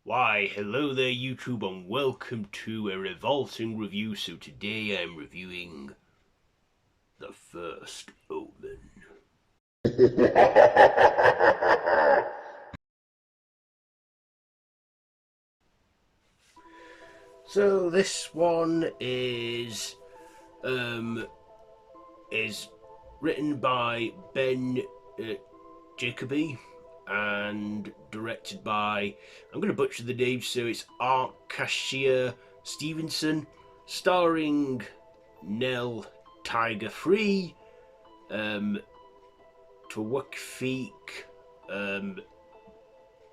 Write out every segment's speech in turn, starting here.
Why, hello there YouTube and welcome to a Revolting review. So today I'm reviewing The First Omen. So this one is written by Ben Jacoby and directed by, I'm going to butcher the name, so it's Arkashia Stevenson, starring Nell Tiger Free, Twafeek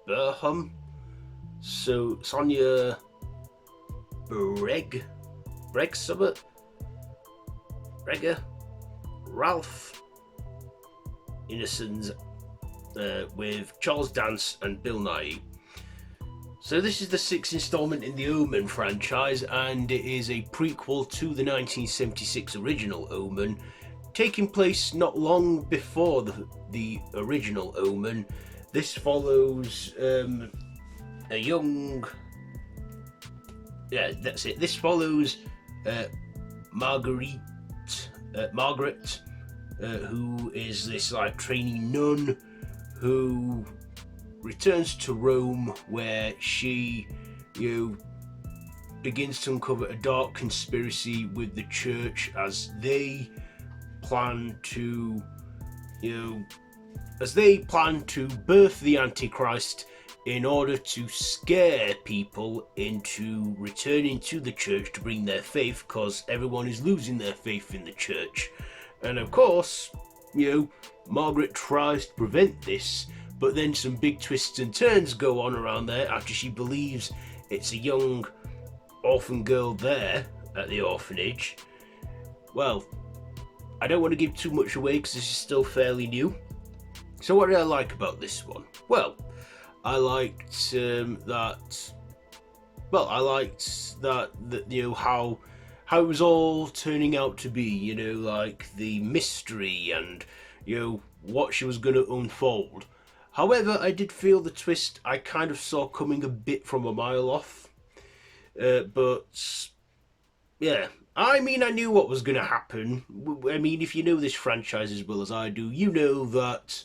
Barhom, so Sonia Summit, Braga, Ralph Ineson, with Charles Dance and Bill Nighy. So this is the sixth installment in the Omen franchise, and it is a prequel to the 1976 original Omen, taking place not long before the original Omen. This follows a young... Yeah, that's it. This follows Margaret, who is this like trainee nun who returns to Rome, where she, begins to uncover a dark conspiracy with the church as they plan to, birth the Antichrist in order to scare people into returning to the church to bring their faith, because everyone is losing their faith in the church. And of course, Margaret tries to prevent this, but then some big twists and turns go on around there after she believes it's a young orphan girl there at the orphanage. Well, I don't want to give too much away because this is still fairly new. So what did I like about this one? Well, I liked how it was all turning out to be, like the mystery and what she was going to unfold. However, I did feel the twist I kind of saw coming a bit from a mile off. But yeah, I mean, I knew what was going to happen. I mean, if you know this franchise as well as I do, you know that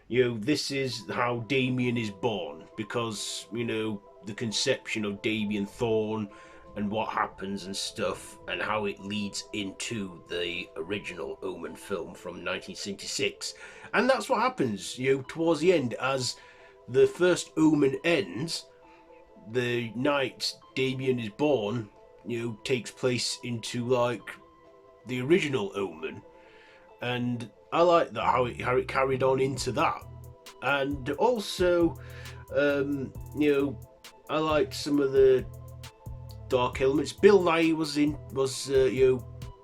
this is how Damien is born, because the conception of Damien Thorne and what happens and stuff, and how it leads into the original Omen film from 1976. And that's what happens, towards the end. As the first Omen ends, the night Damien is born, takes place into, like, the original Omen. And I like that, how it carried on into that. And also, I liked some of the dark elements. Bill Nighy was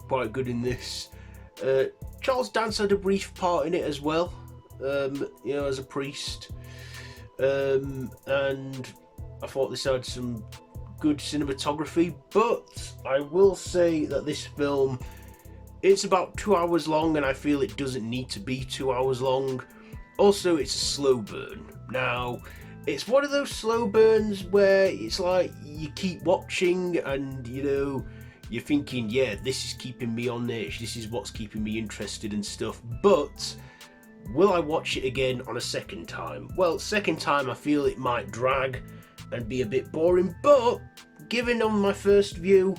quite good in this. Charles Dance had a brief part in it as well, as a priest. And I thought this had some good cinematography, but I will say that this film, it's about 2 hours long, and I feel it doesn't need to be 2 hours long. Also, it's a slow burn. Now, it's one of those slow burns where it's like you keep watching and, you're thinking, yeah, this is keeping me on edge, this is what's keeping me interested and stuff. But will I watch it again on a second time? Well, second time I feel it might drag and be a bit boring, but given on my first view,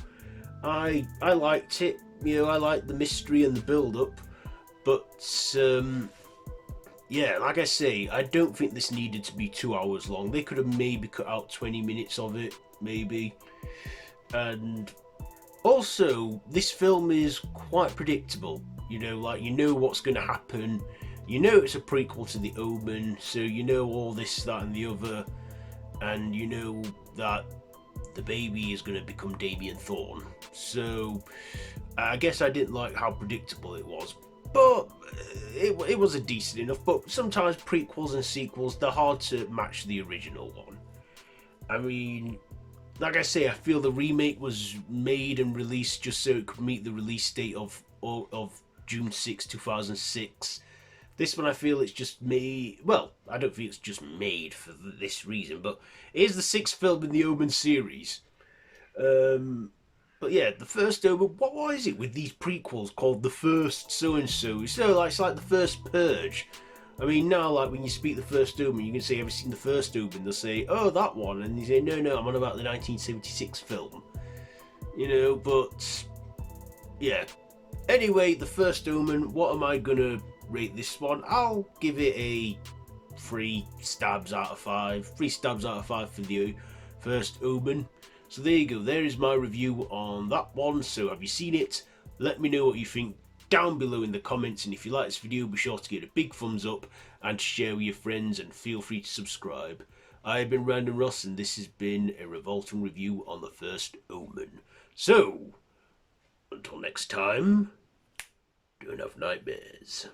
I liked it. I liked the mystery and the build-up, but yeah, like I say, I don't think this needed to be 2 hours long. They could have maybe cut out 20 minutes of it, maybe. And also, this film is quite predictable. What's going to happen. It's a prequel to the Omen, so all this, that, and the other, and that the baby is going to become Damien Thorne. So I guess I didn't like how predictable it was, but it was a decent enough. But sometimes prequels and sequels, they're hard to match the original one. I mean, like I say, I feel the remake was made and released just so it could meet the release date of June 6, 2006 This one I feel it's just made. Well, I don't feel it's just made for this reason, but it is the sixth film in the Omen series. But yeah, the first Omen. What is it with these prequels called the first so and so? It's like the first Purge. I mean, now, like, when you speak the First Omen, you can say, have you seen the First Omen? They'll say, oh, that one. And you say, no, I'm on about the 1976 film. You know, but, yeah. Anyway, the First Omen, what am I going to rate this one? I'll give it a 3 stabs out of 5. 3 stabs out of 5 for the First Omen. So there you go. There is my review on that one. So have you seen it? Let me know what you think down below in the comments, and if you like this video, be sure to give it a big thumbs up and share with your friends, and feel free to subscribe. I have been Random Ross, and this has been a Revolting review on the First Omen. So, until next time, don't have nightmares.